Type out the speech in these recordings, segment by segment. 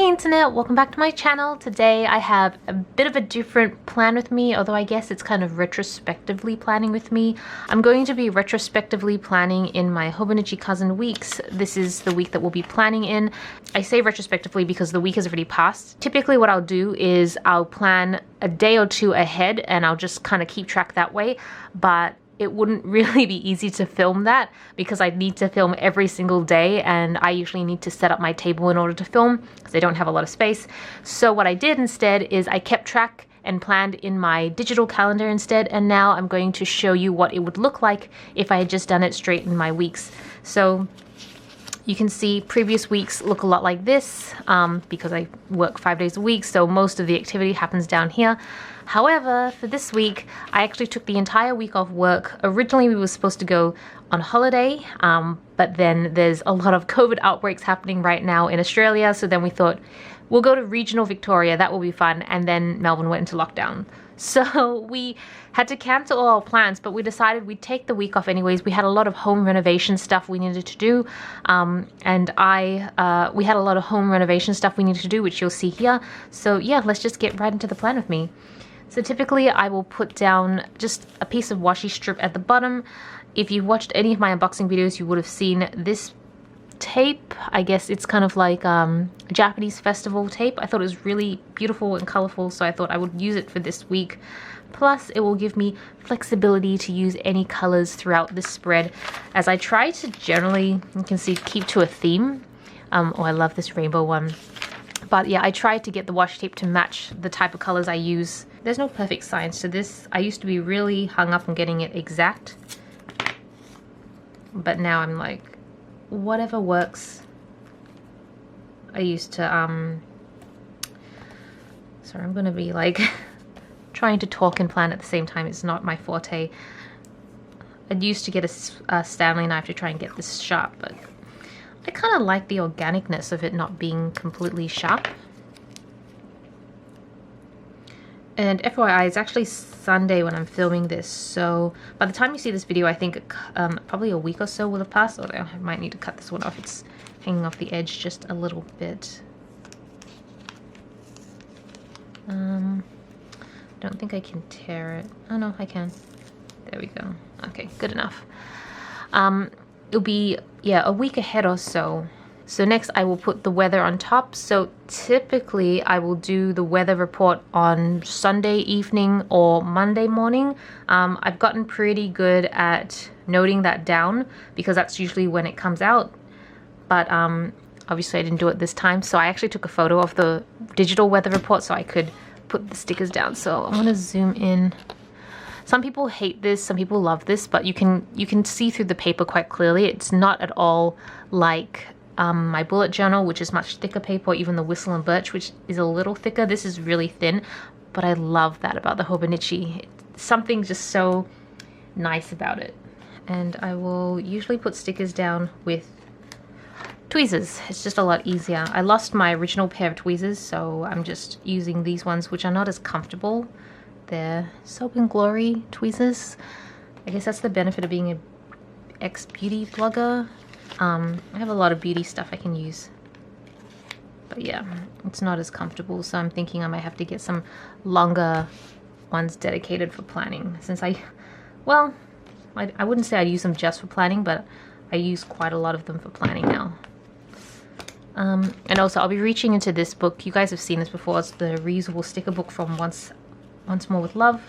internet, welcome back to my channel. Today I have a bit of a different plan with me, although I guess it's kind of retrospectively planning with me. I'm going to be retrospectively planning in my Hobonichi cousin weeks. This is the week that we'll be planning in. I say retrospectively because the week has already passed. Typically what I'll do is I'll plan a day or two ahead and I'll just kind of keep track that way, but it wouldn't really be easy to film that because I'd need to film every single day, and I usually need to set up my table in order to film because I don't have a lot of space. So what I did instead is I kept track and planned in my digital calendar instead, and now I'm going to show you what it would look like if I had just done it straight in my weeks. So you can see previous weeks look a lot like this because I work 5 days a week, so most of the activity happens down here. However, for this week, I actually took the entire week off work. Originally, we were supposed to go on holiday, but then there's a lot of COVID outbreaks happening right now in Australia, so then we thought, we'll go to regional Victoria, that will be fun, and then Melbourne went into lockdown. So we had to cancel all our plans, but we decided we'd take the week off anyways. We had a lot of home renovation stuff we needed to do, and we had a lot of home renovation stuff we needed to do, which you'll see here. So yeah, let's just get right into the plan with me. So typically I will put down just a piece of washi strip at the bottom. If you've watched any of my unboxing videos, you would have seen this tape. I guess it's kind of like Japanese festival tape. I thought it was really beautiful and colorful, so I thought I would use it for this week. Plus, it will give me flexibility to use any colors throughout this spread, as I try to generally, you can see, keep to a theme. Oh, I love this rainbow one. But yeah, I tried to get the washi tape to match the type of colors I use. There's no perfect science to this. I used to be really hung up on getting it exact, but now I'm like, whatever works. I used to, sorry, I'm gonna be like trying to talk and plan at the same time. It's not my forte. I used to get a Stanley knife to try and get this sharp, but I kind of like the organicness of it not being completely sharp. And FYI, it's actually Sunday when I'm filming this, so by the time you see this video, I think probably a week or so will have passed. Although I might need to cut this one off. It's hanging off the edge just a little bit. Don't think I can tear it. Oh no, I can. There we go. Okay, good enough. It'll be, yeah, a week ahead or so. So next I will put the weather on top. So typically I will do the weather report on Sunday evening or Monday morning. I've gotten pretty good at noting that down because that's usually when it comes out. But obviously I didn't do it this time. So I actually took a photo of the digital weather report so I could put the stickers down. So I'm gonna zoom in. Some people hate this, some people love this, but you can see through the paper quite clearly. It's not at all like my bullet journal, which is much thicker paper, or even the Whistle and Birch, which is a little thicker. This is really thin, but I love that about the Hobonichi. Something just so nice about it. And I will usually put stickers down with tweezers. It's just a lot easier. I lost my original pair of tweezers, so I'm just using these ones, which are not as comfortable. They're Soap and Glory tweezers. I guess that's the benefit of being an ex-beauty blogger. I have a lot of beauty stuff I can use, but yeah, it's not as comfortable, so I'm thinking I might have to get some longer ones dedicated for planning, since I wouldn't say I'd use them just for planning, but I use quite a lot of them for planning now. And also I'll be reaching into this book. You guys have seen this before. It's the reusable sticker book from Once More with Love.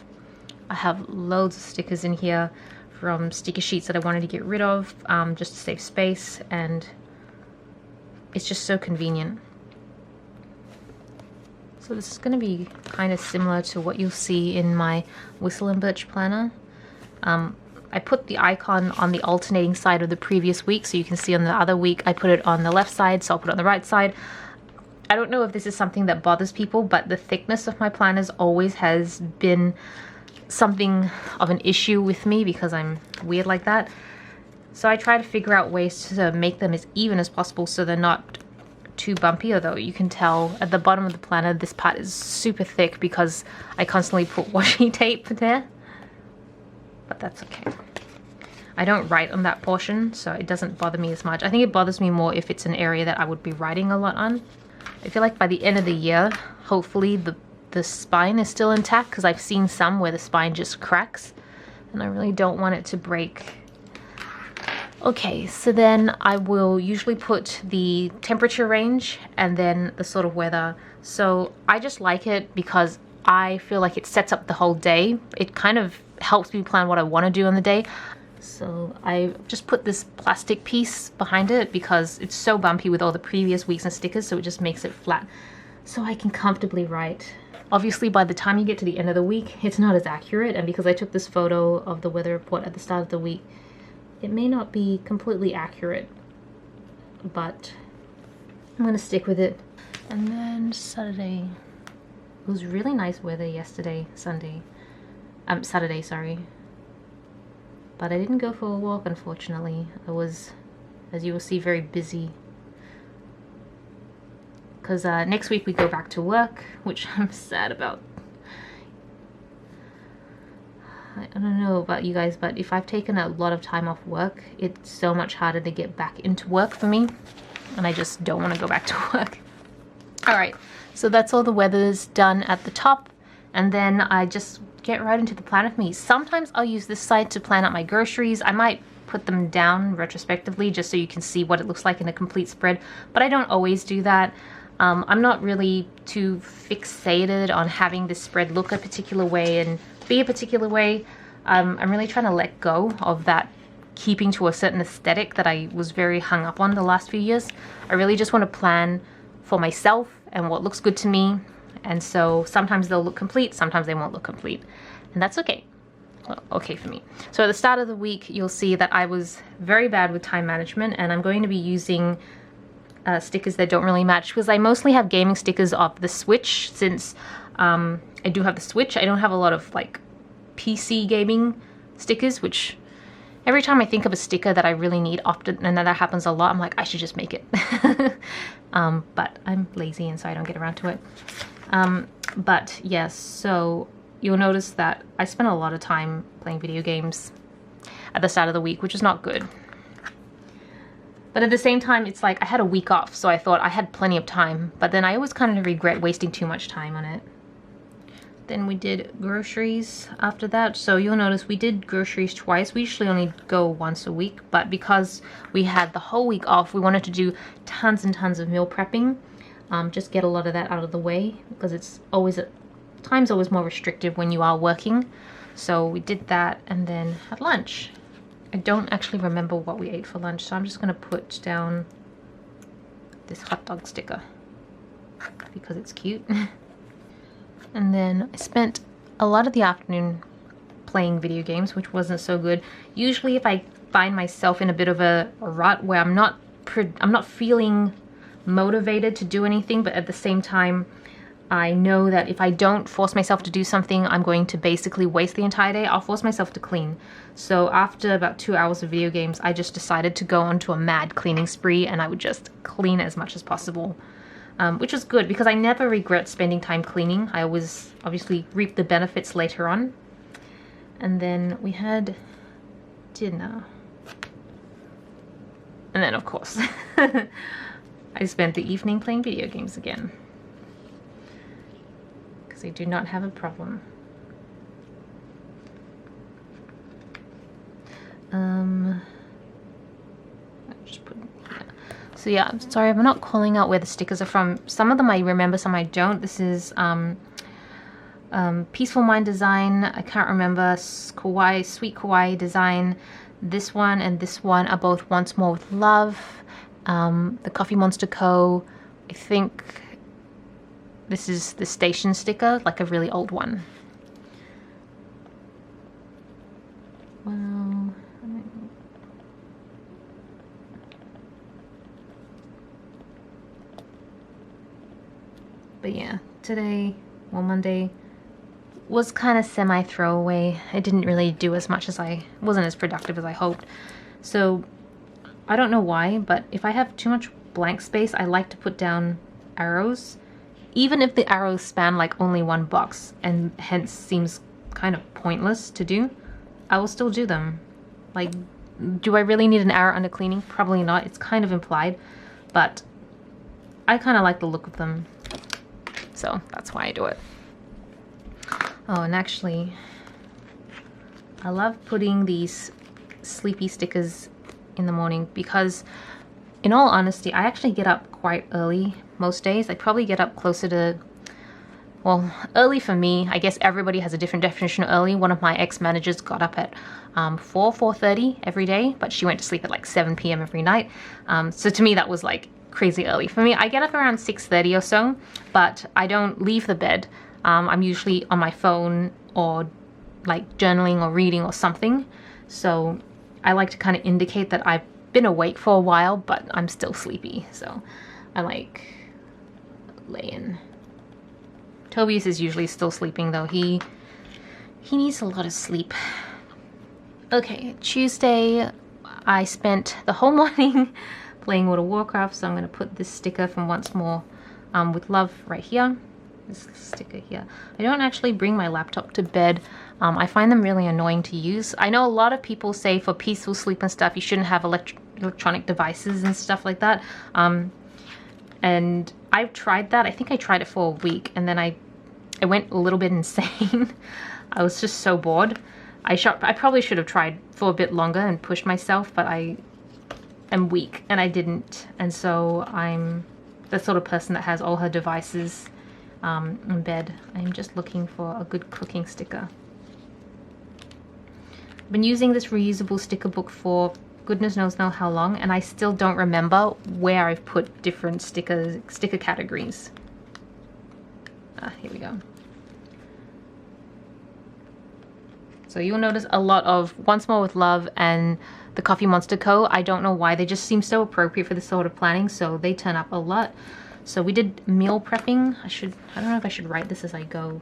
I have loads of stickers in here from sticker sheets that I wanted to get rid of just to save space, and it's just so convenient. So this is going to be kind of similar to what you'll see in my Whistle and Birch planner. I put the icon on the alternating side of the previous week, so you can see on the other week I put it on the left side, so I'll put it on the right side. I don't know if this is something that bothers people, but the thickness of my planners always has been something of an issue with me because I'm weird like that. So I try to figure out ways to make them as even as possible so they're not too bumpy, although you can tell at the bottom of the planner this part is super thick because I constantly put washi tape there. But that's okay. I don't write on that portion, so it doesn't bother me as much. I think it bothers me more if it's an area that I would be writing a lot on. I feel like by the end of the year, hopefully the spine is still intact, because I've seen some where the spine just cracks and I really don't want it to break. Okay, so then I will usually put the temperature range and then the sort of weather. So I just like it because I feel like it sets up the whole day. It kind of helps me plan what I want to do on the day. So I just put this plastic piece behind it because it's so bumpy with all the previous weeks and stickers, so it just makes it flat so I can comfortably write. Obviously, by the time you get to the end of the week, it's not as accurate, and because I took this photo of the weather report at the start of the week, it may not be completely accurate, but I'm gonna stick with it. And then Saturday, it was really nice weather yesterday, Saturday, sorry. But I didn't go for a walk, unfortunately. I was, as you will see, very busy. Because next week we go back to work, which I'm sad about. I don't know about you guys, but if I've taken a lot of time off work, it's so much harder to get back into work for me. And I just don't want to go back to work. Alright, so that's all the weathers done at the top. And then I just get right into the plan with me. Sometimes I'll use this side to plan out my groceries. I might put them down retrospectively just so you can see what it looks like in a complete spread. But I don't always do that. I'm not really too fixated on having this spread look a particular way and be a particular way. I'm really trying to let go of that keeping to a certain aesthetic that I was very hung up on the last few years. I really just want to plan for myself and what looks good to me. And so sometimes they'll look complete, sometimes they won't look complete. And that's okay. Well, okay for me. So at the start of the week, you'll see that I was very bad with time management, and I'm going to be using stickers that don't really match because I mostly have gaming stickers of the Switch. Since I do have the Switch, I don't have a lot of like PC gaming stickers, which every time I think of a sticker that I really need often, and that happens a lot, I'm like, I should just make it. But I'm lazy and so I don't get around to it. But yes, so you'll notice that I spent a lot of time playing video games at the start of the week, which is not good. But at the same time, it's like I had a week off, so I thought I had plenty of time, but then I always kind of regret wasting too much time on it. Then we did groceries after that. So you'll notice we did groceries twice. We usually only go once a week, but because we had the whole week off, we wanted to do tons and tons of meal prepping. Just get a lot of that out of the way because it's always, time's always more restrictive when you are working. So we did that, and then had lunch. I don't actually remember what we ate for lunch, so I'm just gonna put down this hot dog sticker because it's cute. And then I spent a lot of the afternoon playing video games, which wasn't so good. Usually if I find myself in a bit of a rut where I'm not feeling motivated to do anything, but at the same time I know that if I don't force myself to do something, I'm going to basically waste the entire day. I'll force myself to clean. So after about 2 hours of video games, I just decided to go onto a mad cleaning spree, and I would just clean as much as possible. Which was good because I never regret spending time cleaning. I always obviously reap the benefits later on. And then we had dinner. And then of course, I spent the evening playing video games again. Because I do not have a problem. Just put it here. So yeah, I'm sorry, I'm not calling out where the stickers are from. Some of them I remember, some I don't. This is Peaceful Mind Design. I can't remember. Kawaii, Sweet Kawaii Design. This one and this one are both Once More with Love. The Coffee Monster Co. I think this is the station sticker, like a really old one. Well, but yeah, today, well, Monday, was kind of semi-throwaway. I didn't really do as much as wasn't as productive as I hoped. So, I don't know why, but if I have too much blank space, I like to put down arrows. Even if the arrows span like only one box, and hence seems kind of pointless to do, I will still do them. Like, do I really need an arrow under cleaning? Probably not. It's kind of implied, but I kind of like the look of them, so that's why I do it. Oh, and actually, I love putting these sleepy stickers in the morning because, in all honesty, I actually get up quite early most days. I probably get up closer to, well, early for me. I guess everybody has a different definition of early. One of my ex-managers got up at 4:30 every day, but she went to sleep at like 7 p.m. every night. So to me, that was like crazy early. For me, I get up around 6:30 or so, but I don't leave the bed. I'm usually on my phone or like journaling or reading or something. So I like to kind of indicate that I've been awake for a while, but I'm still sleepy. So I like laying. Tobias is usually still sleeping though. He needs a lot of sleep. Okay, Tuesday I spent the whole morning playing World of Warcraft, so I'm going to put this sticker from Once More with Love right here. This sticker here. I don't actually bring my laptop to bed. I find them really annoying to use. I know a lot of people say for peaceful sleep and stuff you shouldn't have electronic devices and stuff like that. And I've tried that. I think I tried it for a week and then I went a little bit insane. I was just so bored. I probably should have tried for a bit longer and pushed myself, but I am weak and I didn't. And so I'm the sort of person that has all her devices in bed. I'm just looking for a good cooking sticker. I've been using this reusable sticker book for goodness knows know how long, and I still don't remember where I've put different sticker categories. Here we go. So you'll notice a lot of Once More with Love and the Coffee Monster Co. I don't know why, they just seem so appropriate for this sort of planning, so they turn up a lot. So we did meal prepping. I don't know if I should write this as I go.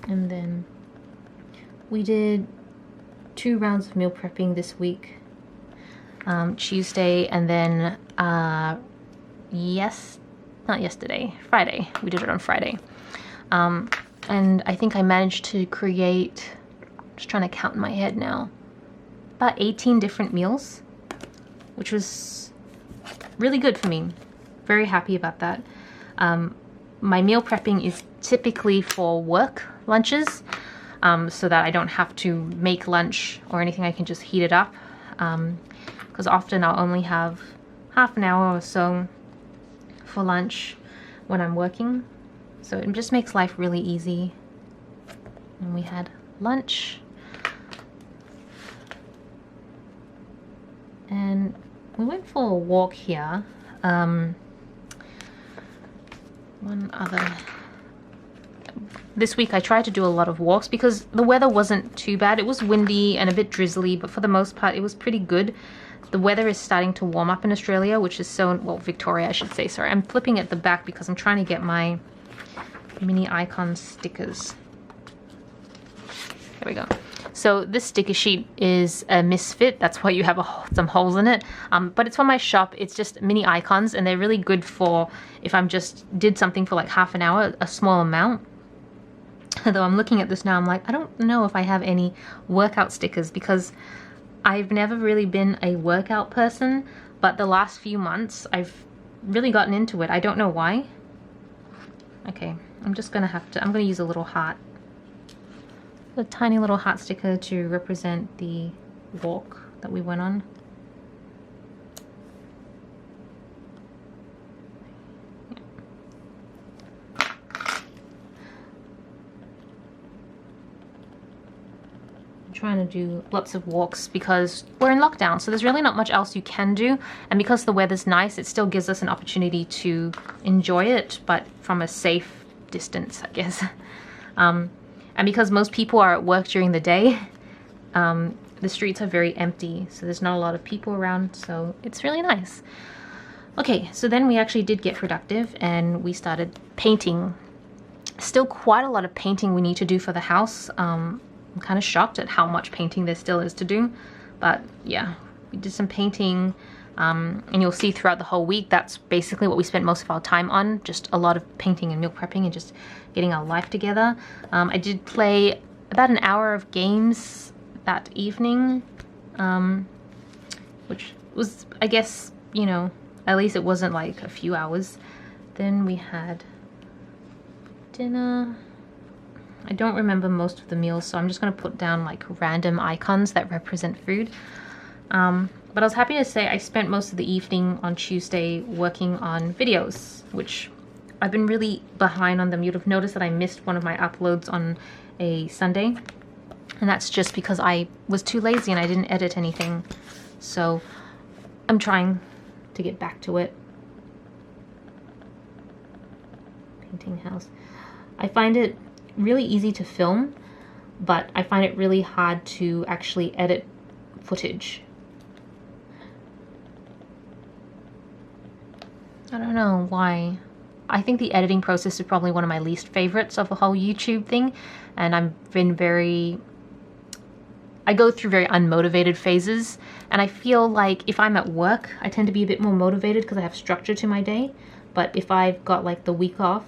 And then we did 2 rounds of meal prepping this week. Tuesday and then not yesterday, Friday. We did it on Friday. And I think I managed to create, just trying to count in my head now, about 18 different meals, which was really good for me. Very happy about that. My meal prepping is typically for work lunches, so that I don't have to make lunch or anything. I can just heat it up, because often I'll only have half an hour or so for lunch when I'm working, so it just makes life really easy. And we had lunch and we went for a walk here. This week I tried to do a lot of walks because the weather wasn't too bad. It was windy and a bit drizzly, but for the most part it was pretty good. The weather is starting to warm up in Australia, which is so, well, Victoria I should say, sorry. I'm flipping at the back because I'm trying to get my mini icon stickers. There we go. So this sticker sheet is a misfit. That's why you have some holes in it. But it's from my shop. It's just mini icons and they're really good for if I'm just did something for like half an hour, a small amount. Though I'm looking at this now, I'm like, I don't know if I have any workout stickers because I've never really been a workout person, but the last few months I've really gotten into it. I don't know why. Okay, I'm just gonna I'm gonna use a little heart. A tiny little heart sticker to represent the walk that we went on. Trying to do lots of walks because we're in lockdown, so there's really not much else you can do, and because the weather's nice it still gives us an opportunity to enjoy it, but from a safe distance, I guess. And because most people are at work during the day, the streets are very empty, so there's not a lot of people around, so it's really nice. Okay, so then we actually did get productive and we started painting. Still quite a lot of painting we need to do for the house. I'm kind of shocked at how much painting there still is to do, but yeah, we did some painting. And you'll see throughout the whole week, that's basically what we spent most of our time on, just a lot of painting and meal prepping and just getting our life together. I did play about an hour of games that evening, which was, I guess, you know, at least it wasn't like a few hours. Then we had dinner. I don't remember most of the meals, so I'm just going to put down like random icons that represent food. But I was happy to say I spent most of the evening on Tuesday working on videos, which I've been really behind on them. You'd have noticed that I missed one of my uploads on a Sunday, and that's just because I was too lazy and I didn't edit anything. So I'm trying to get back to it. Painting house. I find it really easy to film, but I find it really hard to actually edit footage. I don't know why. I think the editing process is probably one of my least favorites of the whole YouTube thing, and I go through very unmotivated phases, and I feel like if I'm at work, I tend to be a bit more motivated because I have structure to my day. But if I've got like the week off,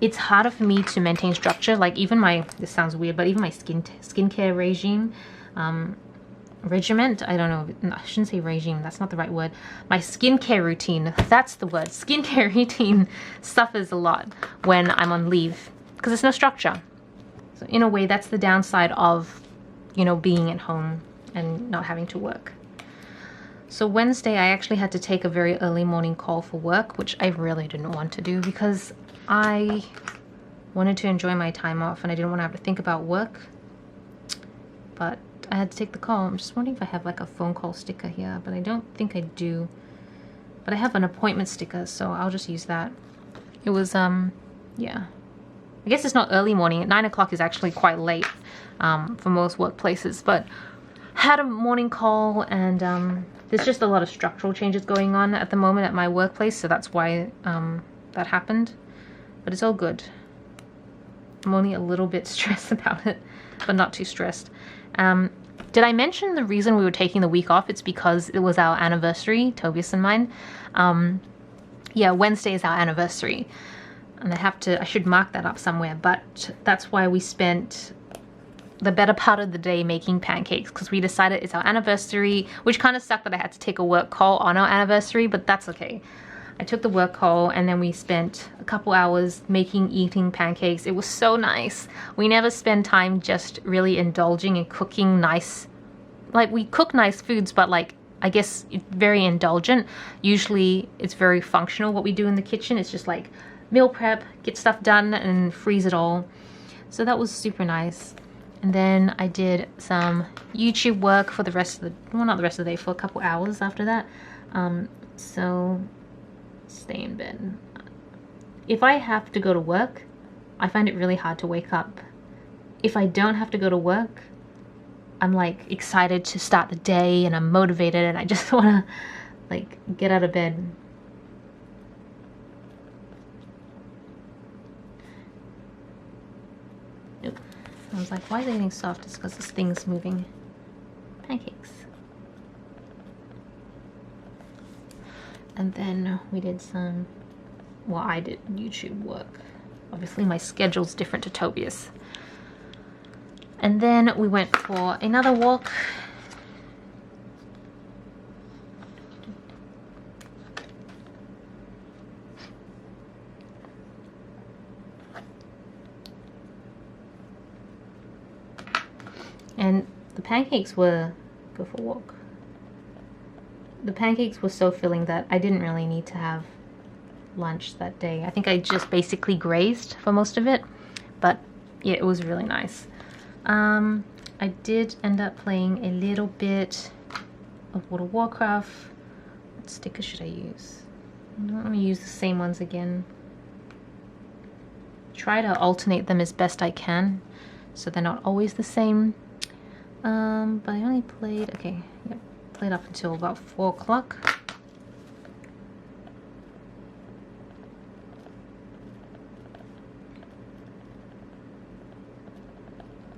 it's harder for me to maintain structure. Like even my, this sounds weird, but even my skincare regime, regiment, I don't know, no, I shouldn't say regime, that's not the right word. My skincare routine, that's the word. Skincare routine suffers a lot when I'm on leave because there's no structure. So in a way, that's the downside of, you know, being at home and not having to work. So Wednesday, I actually had to take a very early morning call for work, which I really didn't want to do because I wanted to enjoy my time off and I didn't want to have to think about work. But I had to take the call. I'm just wondering if I have like a phone call sticker here, but I don't think I do. But I have an appointment sticker, so I'll just use that. It was, yeah. I guess it's not early morning. 9 o'clock is actually quite late for most workplaces, but had a morning call and there's just a lot of structural changes going on at the moment at my workplace, so that's why that happened. But it's all good. I'm only a little bit stressed about it, but not too stressed. Did I mention the reason we were taking the week off? It's because it was our anniversary, Tobias and mine. Yeah, Wednesday is our anniversary. And I should mark that up somewhere, but that's why we spent the better part of the day making pancakes, because we decided it's our anniversary, which kind of sucked that I had to take a work call on our anniversary, but that's okay. I took the work call and then we spent a couple hours eating pancakes. It was so nice. We never spend time just really indulging and cooking nice, like we cook nice foods, but like, I guess it's very indulgent. Usually it's very functional what we do in the kitchen. It's just like meal prep, get stuff done and freeze it all. So that was super nice. And then I did some YouTube work for the rest of the, well, not the rest of the day, for a couple hours after that. So stay in bed. If I have to go to work, I find it really hard to wake up. If I don't have to go to work, I'm like excited to start the day and I'm motivated and I just want to like get out of bed. Nope. I was like, why is it getting soft? It's because this thing's moving. Pancakes. And then we did some, well, I did YouTube work. Obviously my schedule's different to Tobias. And then we went for another walk. And the pancakes were, go for a walk. The pancakes were so filling that I didn't really need to have lunch that day. I think I just basically grazed for most of it, but yeah, it was really nice. I did end up playing a little bit of World of Warcraft. What sticker should I use? Let me use the same ones again. Try to alternate them as best I can so they're not always the same. But I only played, okay, yep, played up until about 4 o'clock.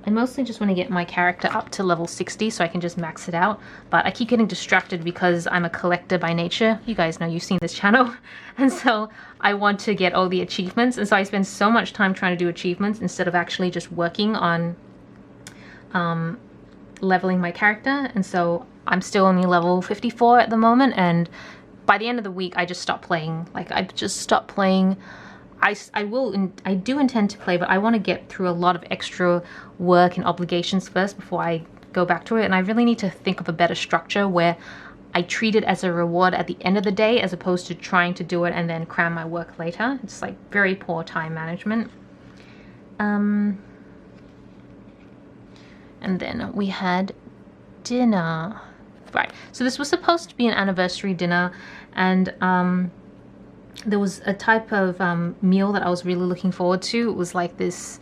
I mostly just want to get my character up to level 60 so I can just max it out. But I keep getting distracted because I'm a collector by nature. You guys know, you've seen this channel. And so I want to get all the achievements. And so I spend so much time trying to do achievements instead of actually just working on leveling my character. And so I'm still only level 54 at the moment. And by the end of the week, I just stopped playing. Like, I just stopped playing. I do intend to play, but I want to get through a lot of extra work and obligations first before I go back to it. And I really need to think of a better structure where I treat it as a reward at the end of the day as opposed to trying to do it and then cram my work later. It's like very poor time management. And then we had dinner. Right, so this was supposed to be an anniversary dinner, and there was a type of meal that I was really looking forward to. It was like this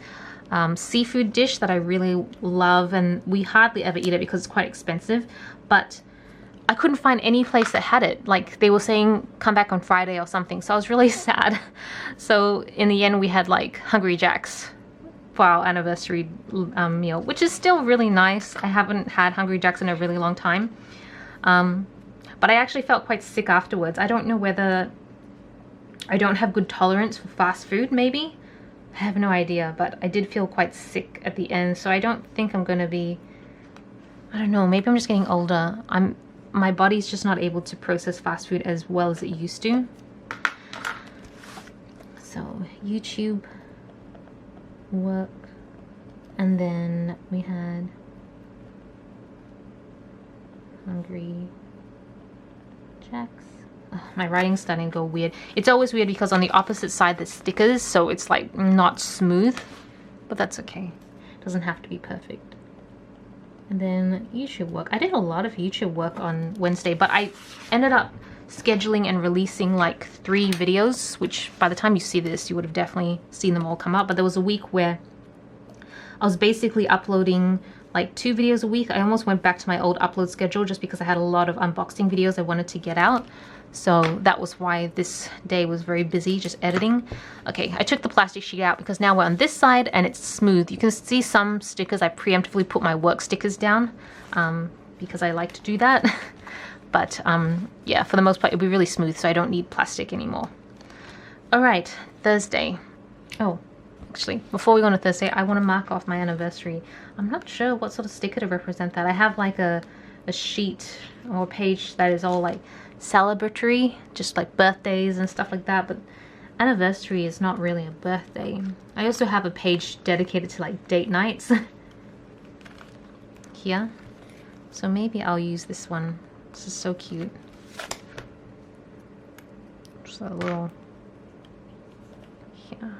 seafood dish that I really love, and we hardly ever eat it because it's quite expensive, but I couldn't find any place that had it. Like, they were saying come back on Friday or something, so I was really sad. So in the end we had like Hungry Jack's for our anniversary meal, which is still really nice. I haven't had Hungry Jack's in a really long time, but I actually felt quite sick afterwards. I don't know whether I don't have good tolerance for fast food, maybe? I have no idea, but I did feel quite sick at the end, so I don't think I'm gonna be, I don't know, maybe I'm just getting older. My body's just not able to process fast food as well as it used to. So, YouTube, work, and then we had Hungry Jack's. Oh, my writing's starting to go weird. It's always weird because on the opposite side there's stickers, so it's like not smooth, but that's okay. It doesn't have to be perfect. And then YouTube work. I did a lot of YouTube work on Wednesday, but I ended up scheduling and releasing like 3 videos, which by the time you see this, you would have definitely seen them all come up. But there was a week where I was basically uploading like 2 videos a week. I almost went back to my old upload schedule just because I had a lot of unboxing videos I wanted to get out. So that was why this day was very busy, just editing. Okay, I took the plastic sheet out because now we're on this side and it's smooth. You can see some stickers. I preemptively put my work stickers down because I like to do that. But yeah, for the most part, it'll be really smooth, so I don't need plastic anymore. All right, Thursday. Oh, actually, before we go on to Thursday, I want to mark off my anniversary. I'm not sure what sort of sticker to represent that. I have like a sheet or a page that is all like celebratory, just like birthdays and stuff like that, but anniversary is not really a birthday. I also have a page dedicated to like date nights here, so maybe I'll use this one. This is so cute. Just a little, yeah.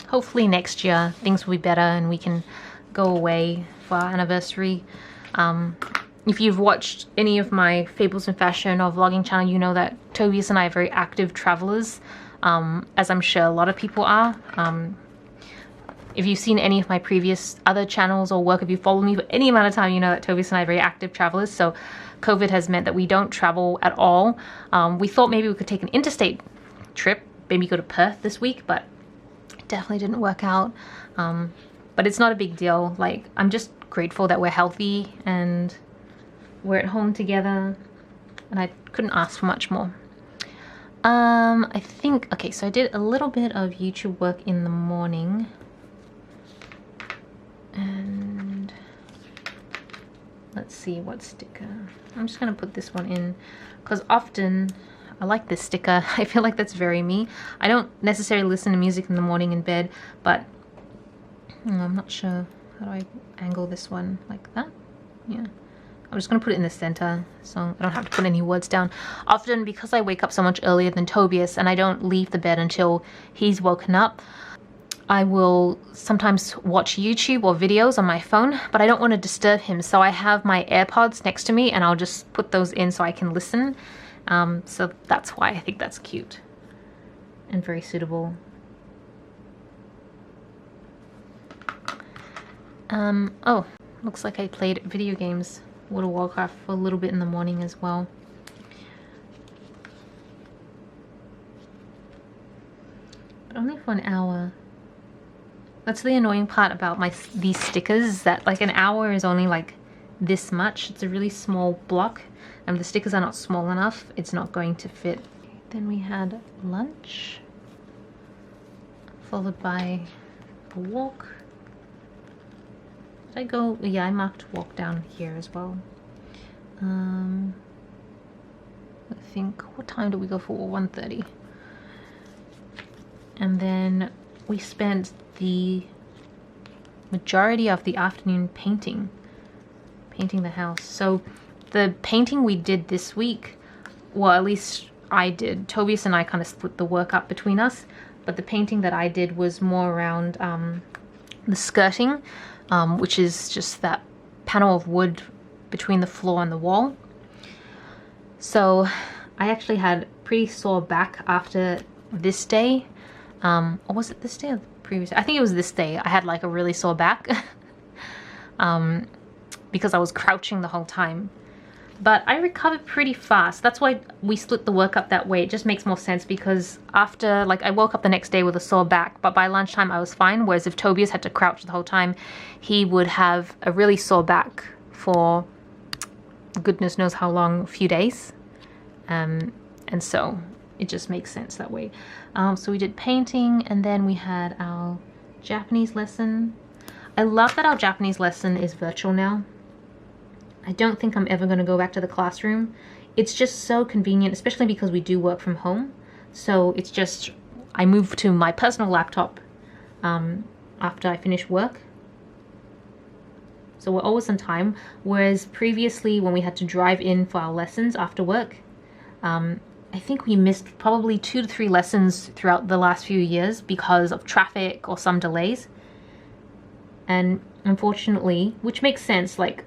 Hopefully next year things will be better and we can go away for our anniversary. If you've watched any of my Fables in Fashion or vlogging channel, you know that Tobias and I are very active travelers, as I'm sure a lot of people are. If you've seen any of my previous other channels or work, if you follow me for any amount of time, you know that Tobias and I are very active travelers. So COVID has meant that we don't travel at all. We thought maybe we could take an interstate trip, maybe go to Perth this week, but definitely didn't work out. But it's not a big deal. Like, I'm just grateful that we're healthy and we're at home together, and I couldn't ask for much more. I think, okay, so I did a little bit of YouTube work in the morning, and let's see what sticker. I'm just gonna put this one in because often I like this sticker. I feel like that's very me. I don't necessarily listen to music in the morning in bed, but I'm not sure. How do I angle this one? Like that? Yeah. I'm just going to put it in the center so I don't have to put any words down. Often, because I wake up so much earlier than Tobias and I don't leave the bed until he's woken up, I will sometimes watch YouTube or videos on my phone, but I don't want to disturb him. So I have my AirPods next to me and I'll just put those in so I can listen. So that's why I think that's cute and very suitable. Oh, looks like I played video games World of Warcraft for a little bit in the morning as well. But only for an hour. That's the annoying part about these stickers, is that like an hour is only like this much. It's a really small block, and the stickers are not small enough, it's not going to fit. Then we had lunch, followed by a walk. Did I go? Yeah, I marked walk down here as well. I think, what time did we go for? 1:30. And then we spent the majority of the afternoon painting the house. So the painting we did this week, well, at least I did. Tobias and I kind of split the work up between us, but the painting that I did was more around the skirting, which is just that panel of wood between the floor and the wall. So I actually had pretty sore back after this day. Or was it this day or the previous day? I think it was this day. I had like a really sore back because I was crouching the whole time. But I recovered pretty fast. That's why we split the work up that way. It just makes more sense, because after, like, I woke up the next day with a sore back, but by lunchtime I was fine. Whereas if Tobias had to crouch the whole time, he would have a really sore back for goodness knows how long, a few days. And so it just makes sense that way. So we did painting, and then we had our Japanese lesson. I love that our Japanese lesson is virtual now. I don't think I'm ever going to go back to the classroom. It's just so convenient, especially because we do work from home. So it's just, I moved to my personal laptop after I finish work. So we're always on time. Whereas previously, when we had to drive in for our lessons after work, I think we missed probably 2 to 3 lessons throughout the last few years because of traffic or some delays. And unfortunately, which makes sense, like,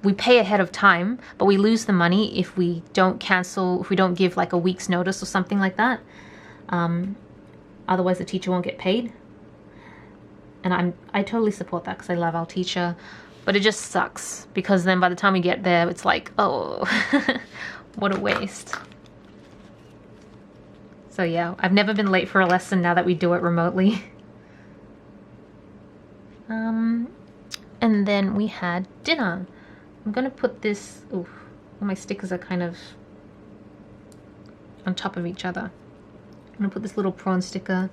we pay ahead of time, but we lose the money if we don't cancel, if we don't give like a week's notice or something like that. Otherwise the teacher won't get paid. And I totally support that, because I love our teacher, but it just sucks because then by the time we get there, it's like, oh, what a waste. So yeah, I've never been late for a lesson now that we do it remotely. And then we had dinner. I'm gonna put this, oof, my stickers are kind of on top of each other. I'm gonna put this little prawn sticker.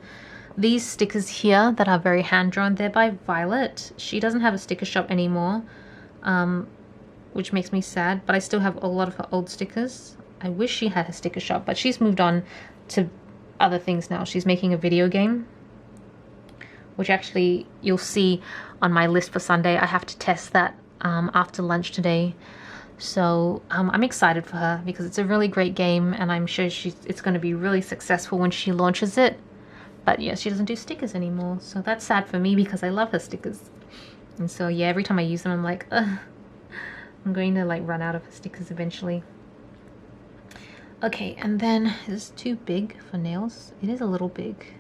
These stickers here that are very hand-drawn, they're by Violet. She doesn't have a sticker shop anymore, which makes me sad, but I still have a lot of her old stickers. I wish she had a sticker shop, but she's moved on to other things now. She's making a video game, which actually you'll see on my list for Sunday. I have to test that after lunch today. So I'm excited for her because it's a really great game, and I'm sure it's going to be really successful when she launches it. But yeah, she doesn't do stickers anymore, so that's sad for me because I love her stickers. And so yeah, every time I use them, I'm like, ugh, I'm going to like run out of stickers eventually. Okay, and then is this too big for nails? It is a little big.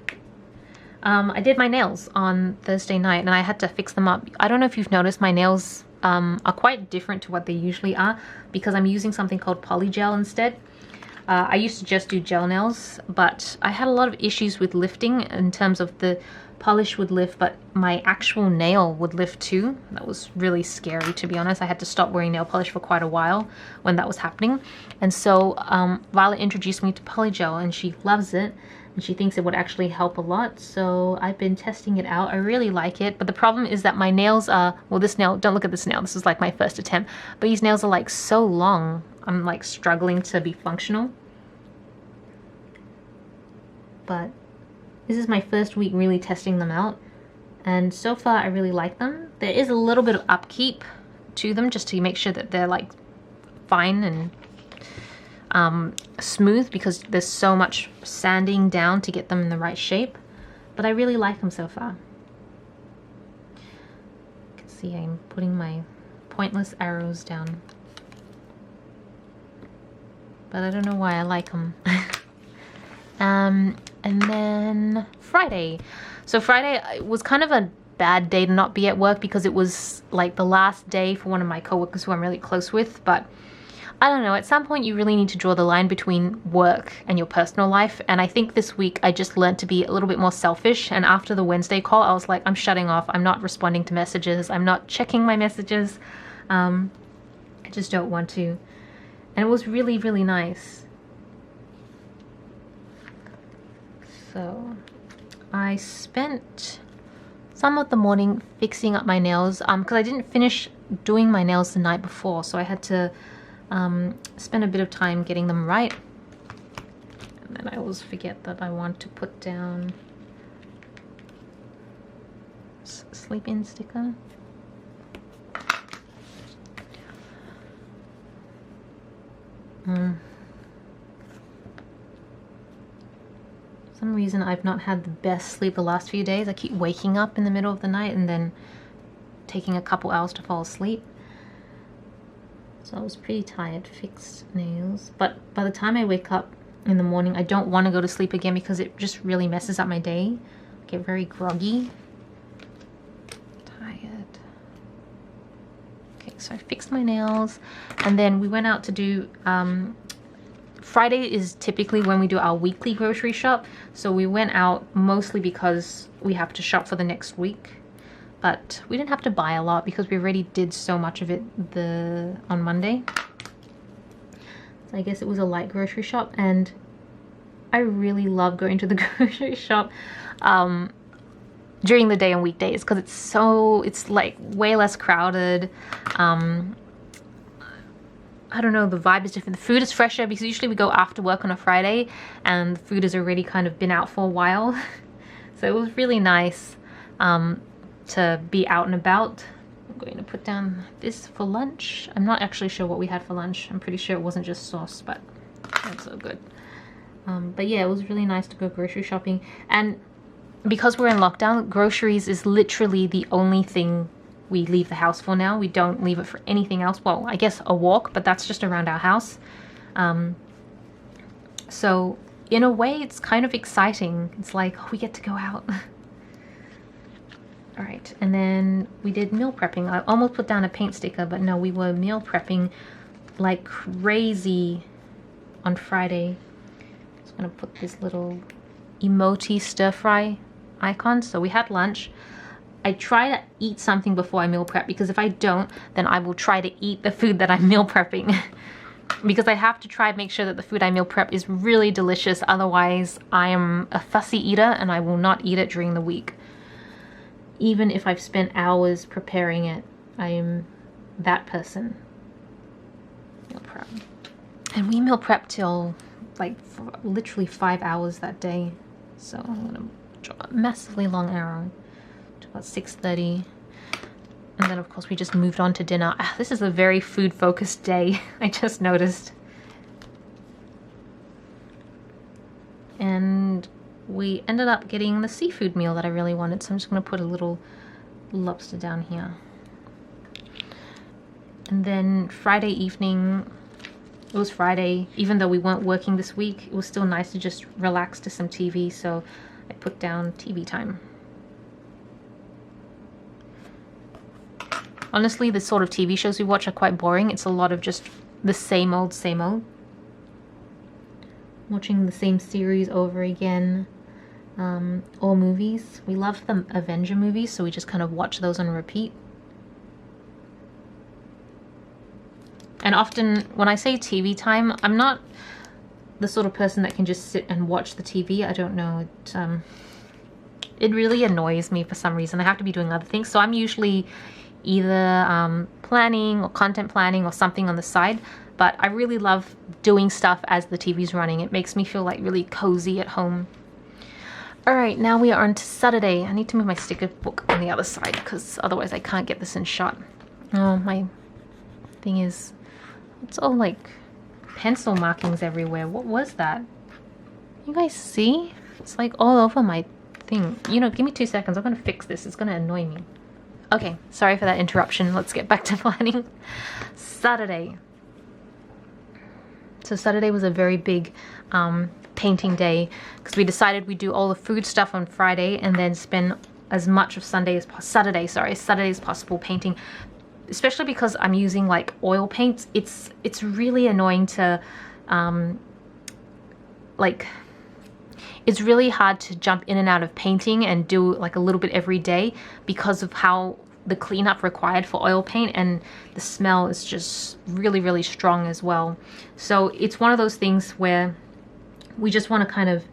I did my nails on Thursday night and I had to fix them up. I don't know if you've noticed, my nails are quite different to what they usually are because I'm using something called polygel instead. I used to just do gel nails, but I had a lot of issues with lifting in terms of the polish would lift, but my actual nail would lift too. That was really scary, to be honest. I had to stop wearing nail polish for quite a while when that was happening. And so Violet introduced me to polygel and she loves it. And she thinks it would actually help a lot, so I've been testing it out. I really like it, but the problem is that my nails are, well, this nail, don't look at this nail, this is like my first attempt, but these nails are like so long, I'm like struggling to be functional. But this is my first week really testing them out, and so far I really like them. There is a little bit of upkeep to them just to make sure that they're like fine and smooth because there's so much sanding down to get them in the right shape, but I really like them so far. You can see I'm putting my pointless arrows down, but I don't know why I like them. And then Friday. So Friday was kind of a bad day to not be at work because it was like the last day for one of my coworkers who I'm really close with, but I don't know, at some point you really need to draw the line between work and your personal life, and I think this week I just learned to be a little bit more selfish, and after the Wednesday call I was like, I'm shutting off, I'm not responding to messages, I'm not checking my messages, I just don't want to. And it was really, really nice. So I spent some of the morning fixing up my nails because I didn't finish doing my nails the night before, so I had to spend a bit of time getting them right. And then I always forget that I want to put down sleep in sticker. For some reason I've not had the best sleep the last few days. I keep waking up in the middle of the night and then taking a couple hours to fall asleep. So I was pretty tired. Fixed nails. But by the time I wake up in the morning, I don't want to go to sleep again because it just really messes up my day. I get very groggy. Tired. Okay, so I fixed my nails. And then we went out to do... Friday is typically when we do our weekly grocery shop. So we went out mostly because we have to shop for the next week. But we didn't have to buy a lot because we already did so much of it on Monday. So I guess it was a light grocery shop, and I really love going to the grocery shop during the day on weekdays because it's like way less crowded. I don't know, the vibe is different. The food is fresher because usually we go after work on a Friday and the food has already kind of been out for a while. So it was really nice to be out and about. I'm going to put down this for lunch. I'm not actually sure what we had for lunch. I'm pretty sure it wasn't just sauce, but that's so good. But yeah, it was really nice to go grocery shopping. And because we're in lockdown, groceries is literally the only thing we leave the house for now. We don't leave it for anything else. Well, I guess a walk, but that's just around our house. So in a way, it's kind of exciting. It's like, oh, we get to go out. All right, and then we did meal prepping. I almost put down a paint sticker, but no, we were meal prepping like crazy on Friday. Just gonna put this little emoji stir fry icon. So we had lunch. I try to eat something before I meal prep because if I don't, then I will try to eat the food that I'm meal prepping. Because I have to try and make sure that the food I meal prep is really delicious. Otherwise, I am a fussy eater and I will not eat it during the week. Even if I've spent hours preparing it, I am that person. Meal prep. And we meal prep till like literally 5 hours that day. So I'm gonna draw a massively long arrow to about 6:30. And then of course we just moved on to dinner. This is a very food focused day, I just noticed. And we ended up getting the seafood meal that I really wanted. So I'm just gonna put a little lobster down here. And then Friday evening, it was Friday, even though we weren't working this week, it was still nice to just relax to some TV. So I put down TV time. Honestly, the sort of TV shows we watch are quite boring. It's a lot of just the same old, same old. Watching the same series over again. Or movies. We love the Avenger movies, so we just kind of watch those on repeat. And often, when I say TV time, I'm not the sort of person that can just sit and watch the TV. I don't know. It really annoys me for some reason. I have to be doing other things. So I'm usually either planning or content planning or something on the side. But I really love doing stuff as the TV's running. It makes me feel like really cozy at home. Alright, now we are on to Saturday. I need to move my sticker book on the other side because otherwise I can't get this in shot. Oh, my thing is... It's all like pencil markings everywhere. What was that? You guys see? It's like all over my thing. You know, give me 2 seconds. I'm going to fix this. It's going to annoy me. Okay, sorry for that interruption. Let's get back to planning. Saturday. So Saturday was a very big painting day because we decided we'd do all the food stuff on Friday and then spend as much of Saturday as possible painting, especially because I'm using like oil paints. It's really annoying to like, it's really hard to jump in and out of painting and do like a little bit every day because of how the cleanup required for oil paint, and the smell is just really strong as well. So it's one of those things where we just want to kind of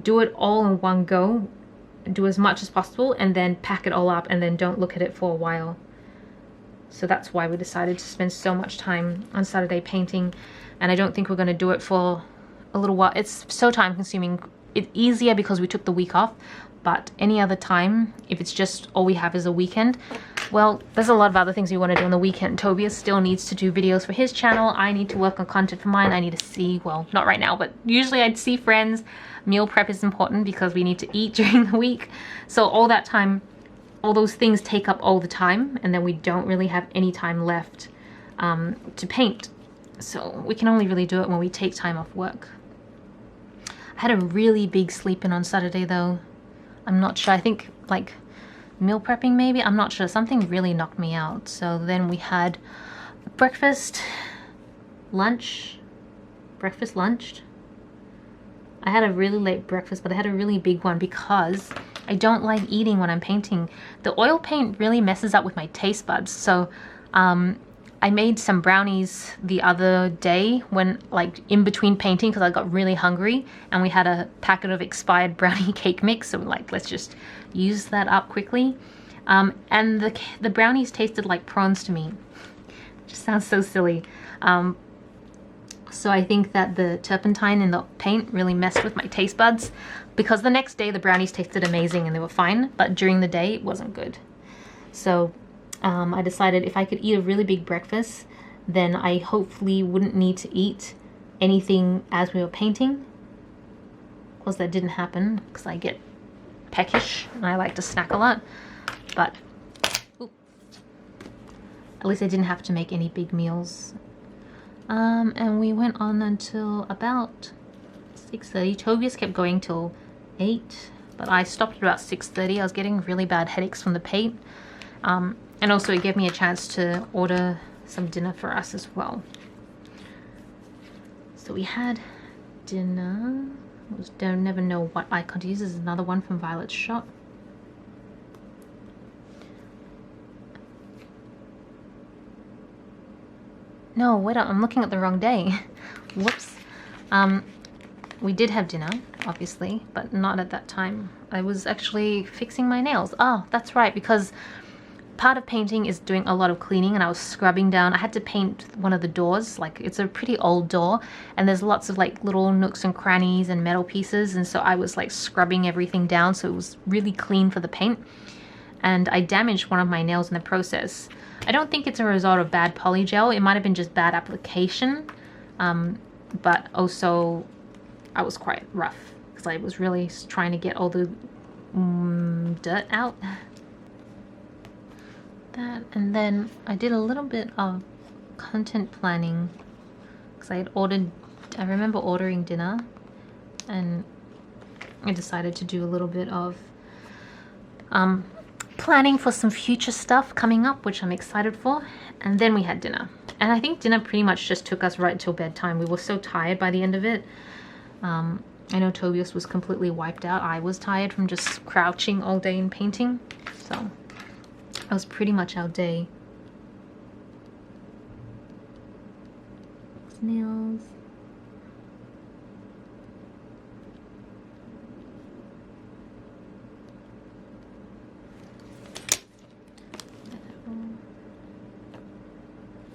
do it all in one go, do as much as possible, and then pack it all up and then don't look at it for a while. So that's why we decided to spend so much time on Saturday painting, and I don't think we're going to do it for a little while. It's so time consuming. It's easier because we took the week off, but any other time, if it's just all we have is a weekend, well, there's a lot of other things we want to do on the weekend. Tobias still needs to do videos for his channel. I need to work on content for mine. I need to see, well, not right now, but usually I'd see friends. Meal prep is important because we need to eat during the week. So all that time, all those things take up all the time, and then we don't really have any time left to paint. So we can only really do it when we take time off work. I had a really big sleep in on Saturday though. I'm not sure, I think like meal prepping maybe, I'm not sure, something really knocked me out. So then we had breakfast, lunch. I had a really late breakfast, but I had a really big one because I don't like eating when I'm painting. The oil paint really messes up with my taste buds. So I made some brownies the other day when, like, in between painting because I got really hungry, and we had a packet of expired brownie cake mix, so we're like, let's just use that up quickly. And the brownies tasted like prawns to me. It just sounds so silly. So I think that the turpentine in the paint really messed with my taste buds, because the next day the brownies tasted amazing and they were fine, but during the day it wasn't good. So I decided if I could eat a really big breakfast, then I hopefully wouldn't need to eat anything as we were painting. Of course that didn't happen because I get peckish and I like to snack a lot, but at least I didn't have to make any big meals. And we went on until about 6:30. Tobias kept going till 8, but I stopped at about 6:30. I was getting really bad headaches from the paint. And also it gave me a chance to order some dinner for us as well. So we had dinner. Don't never know what icon to use. This is another one from Violet's shop. No, wait, I'm looking at the wrong day. Whoops. We did have dinner, obviously, but not at that time. I was actually fixing my nails. Oh, that's right, because part of painting is doing a lot of cleaning, and I was scrubbing down. I had to paint one of the doors. Like, it's a pretty old door, and there's lots of like little nooks and crannies and metal pieces, and so I was like scrubbing everything down so it was really clean for the paint. And I damaged one of my nails in the process. I don't think it's a result of bad polygel. It might have been just bad application, but also I was quite rough because I was really trying to get all the dirt out. That, and then I did a little bit of content planning because I remember ordering dinner, and I decided to do a little bit of planning for some future stuff coming up, which I'm excited for. And then we had dinner, and I think dinner pretty much just took us right until bedtime. We were so tired by the end of it. I know Tobias was completely wiped out. I was tired from just crouching all day and painting, so that was pretty much our day. Nails.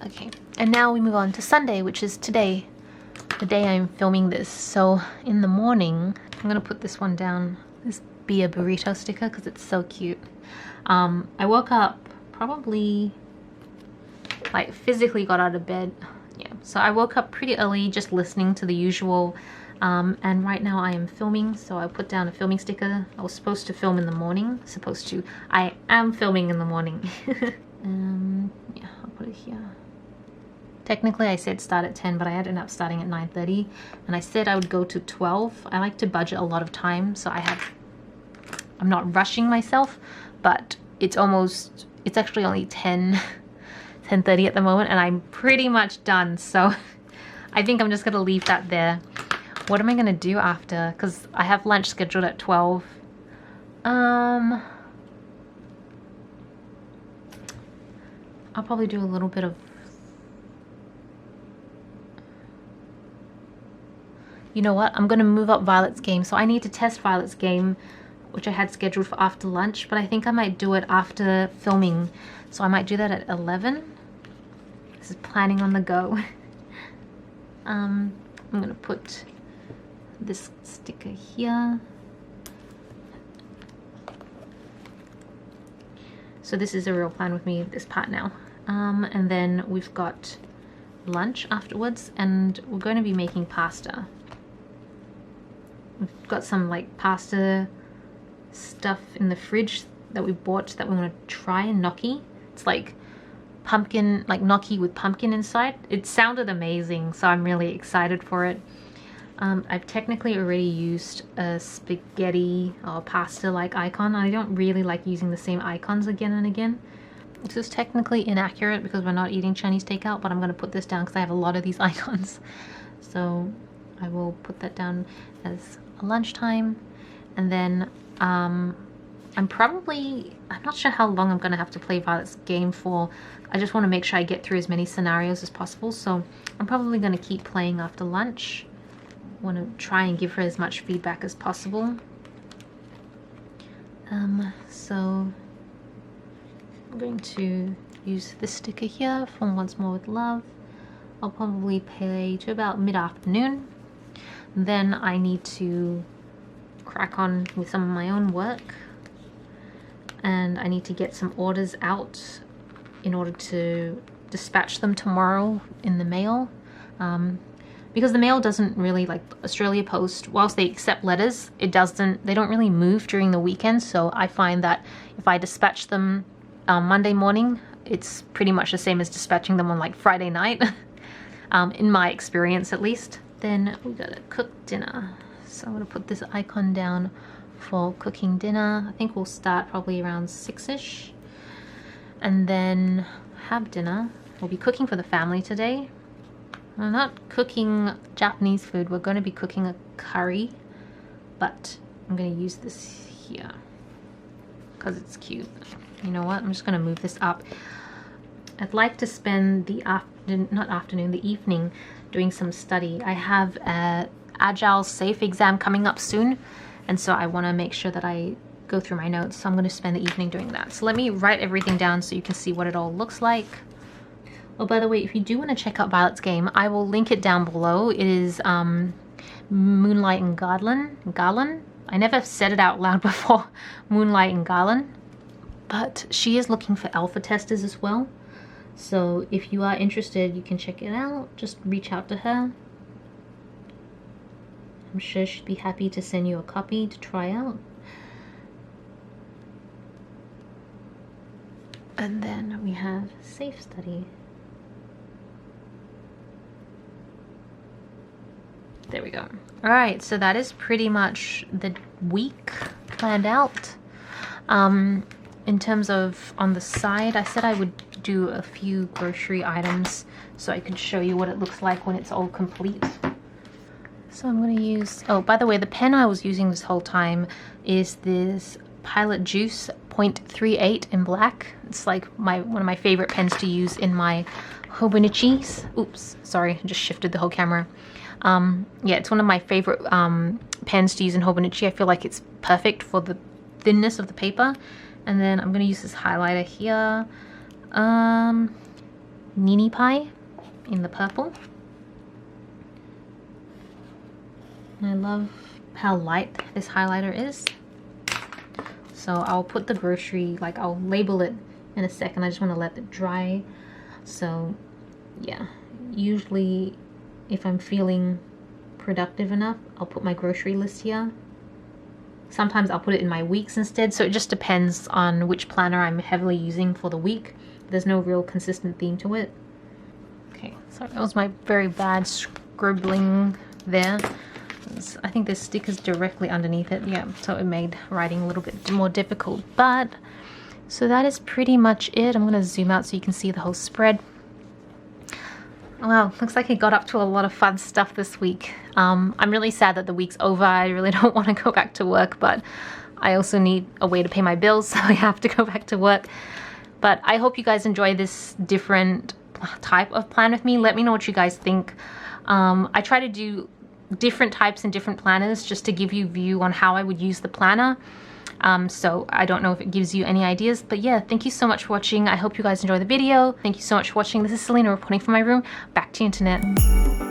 Okay, and now we move on to Sunday, which is today, the day I'm filming this. So in the morning, I'm gonna put this one down, this Be a Burrito sticker, because it's so cute. I woke up probably, like, physically got out of bed. Yeah, so I woke up pretty early just listening to the usual, and right now I am filming, so I put down a filming sticker. I was supposed to film in the morning. I am filming in the morning. Yeah, I'll put it here. Technically I said start at 10, but I ended up starting at 9:30, and I said I would go to 12. I like to budget a lot of time, so I have I'm not rushing myself, but it's actually only 10:30 at the moment, and I'm pretty much done. So I think I'm just gonna leave that there. What am I gonna do after? Because I have lunch scheduled at 12. I'll probably do a little bit of, you know what, I'm gonna move up Violet's game. So I need to test Violet's game, which I had scheduled for after lunch, but I think I might do it after filming. So I might do that at 11. This is planning on the go. I'm gonna put this sticker here. So this is a real plan with me, this part now. And then we've got lunch afterwards, and we're going to be making pasta. We've got some like pasta stuff in the fridge that we bought that we want to try, gnocchi. It's like pumpkin, like gnocchi with pumpkin inside. It sounded amazing, so I'm really excited for it. I've technically already used a spaghetti or pasta like icon. I don't really like using the same icons again and again. This is technically inaccurate because we're not eating Chinese takeout, but I'm going to put this down because I have a lot of these icons. So I will put that down as a lunchtime. And then I'm not sure how long I'm going to have to play Violet's game for. I just want to make sure I get through as many scenarios as possible. So I'm probably going to keep playing after lunch. Want to try and give her as much feedback as possible. So I'm going to use this sticker here from Once More with Love. I'll probably play to about mid-afternoon. Then I need to crack on with some of my own work, and I need to get some orders out in order to dispatch them tomorrow in the mail. Because the mail doesn't really, like Australia Post, whilst they accept letters, they don't really move during the weekend. So I find that if I dispatch them Monday morning, it's pretty much the same as dispatching them on like Friday night, in my experience at least. Then we gotta cook dinner. So I'm gonna put this icon down for cooking dinner. I think we'll start probably around 6ish, and then have dinner. We'll be cooking for the family today. We're not cooking Japanese food, we're going to be cooking a curry, but I'm going to use this here because it's cute. You know what, I'm just going to move this up. I'd like to spend the evening doing some study. I have an Agile Safe exam coming up soon, and so I want to make sure that I go through my notes, so I'm going to spend the evening doing that. So let me write everything down so you can see what it all looks like. Oh, by the way, if you do want to check out Violet's game, I will link it down below. It is Moonlight and Garland. I never said it out loud before, Moonlight and Garland. But she is looking for alpha testers as well. So if you are interested, you can check it out. Just reach out to her. I'm sure she'd be happy to send you a copy to try out. And then we have Safe Study. There we go. All right, so that is pretty much the week planned out. In terms of on the side, I said I would do a few grocery items so I could show you what it looks like when it's all complete. So I'm going to use, oh, by the way, the pen I was using this whole time is this Pilot Juice 0.38 in black. It's like one of my favorite pens to use in my Hobonichis. Oops, sorry, I just shifted the whole camera. Yeah, it's one of my favorite pens to use in Hobonichi. I feel like it's perfect for the thinness of the paper. And then I'm going to use this highlighter here. Nini Pie in the purple. And I love how light this highlighter is. So I'll put the grocery, like I'll label it in a second. I just want to let it dry. So yeah, usually if I'm feeling productive enough, I'll put my grocery list here. Sometimes I'll put it in my weeks instead, so it just depends on which planner I'm heavily using for the week. There's no real consistent theme to it. Okay, so that was my very bad scribbling there. I think there's stickers directly underneath it. Yeah, so it made writing a little bit more difficult. But so that is pretty much it. I'm going to zoom out so you can see the whole spread. Wow, looks like I got up to a lot of fun stuff this week. I'm really sad that the week's over. I really don't want to go back to work, but I also need a way to pay my bills, so I have to go back to work. But I hope you guys enjoy this different type of plan with me. Let me know what you guys think. I try to do different types and different planners just to give you a view on how I would use the planner. So I don't know if it gives you any ideas, but yeah, thank you so much for watching. I hope you guys enjoy the video. Thank you so much for watching. This is Celina reporting from my room. Back to you, internet.